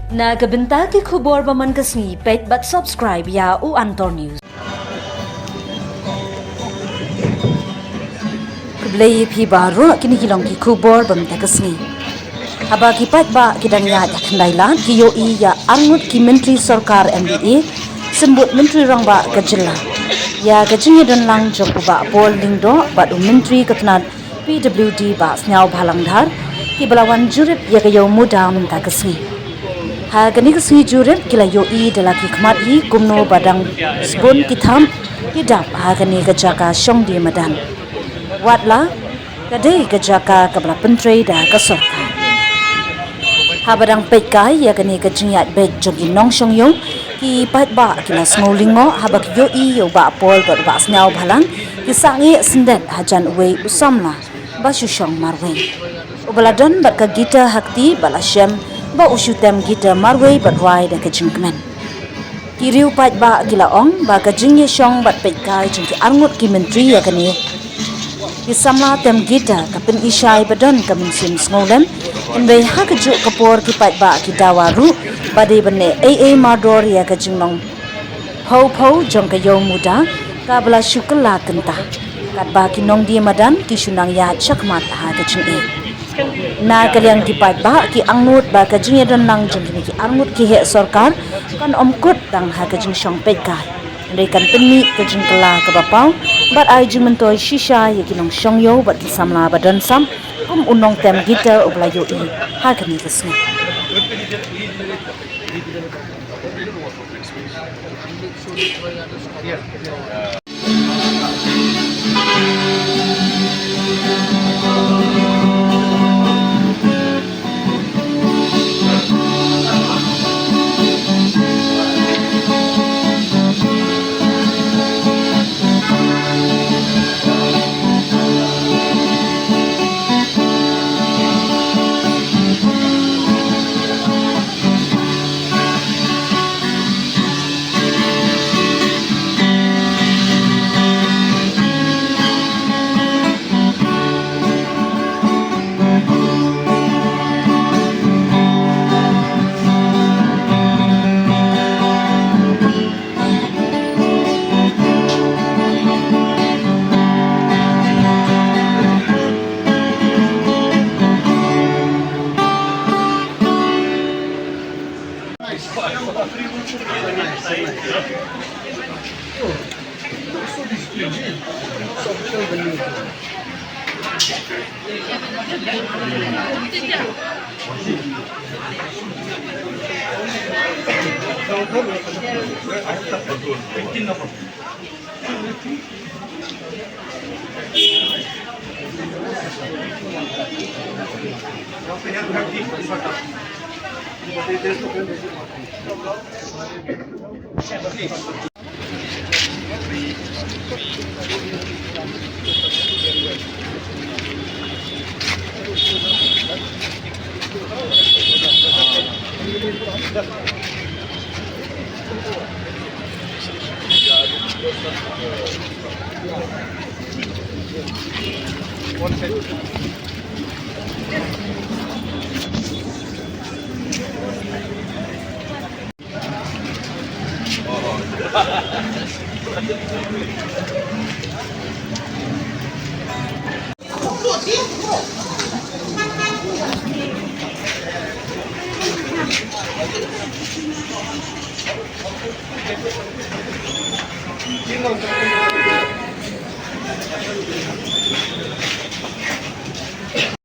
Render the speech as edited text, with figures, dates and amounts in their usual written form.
Nagabenta ki khubor baman kasni pet but subscribe ya u Antor News. Kublai phi baru kini kilong ki khubor bamta kasni. Haba ki pat ba kidang ya Khyndai Lad ki iohi ya angut ki Myntri Sorkar MBA sembut Myntri rang ba kajilla. Ya kajingnya dan lang jok ba pol lingdo ba Myntri katnat PWD ba snyau bhalang dhar ki belawan jurit ya kayo muda menta kasni. Ha gani kasni jurit kila iohi dalaki khmat hi kumno badang sbon kitam hidap ha gani kajaka syong di madan. Watla kadai kajaka kabla pentri da kasorka. Habadang Peitkai ya kani kajingyat bed jogi nong syong yong ki pat ba kila smolingo habak iohi yo ba pol ba snyau bhalang ki sangi sendet hajan uwe samla ba syong marwe. Ubaladan ba ka gita hakti bala syem ba usyutem gita marwe ba rai da kajingkmen. Kiriu pat ba kila ong ba kajingye syong ba Peitkai jengki arngut ki mentri ya kani ki samla tem gita kapin isyai badan kamin sim ngolem inbei ha kejuk kapor ki pat ba ki dawaru bade bane eiei mador ya kajingnong pau jong kayo muda kabla syukla kenta kat ba ki nong di madan ki sunang ya chakmat ha kajing na kalian ki pat ba ki angut ba kajing dan nang jong ki angut ki he sorkar kan omkut dang ha kajing syong Peitkai Rekan penni kajing kela ke bapau bat ai jing mentoi shisha ya kinong syong yo bat samla badan sam unong tem gita ubla iohi ha kani kasni.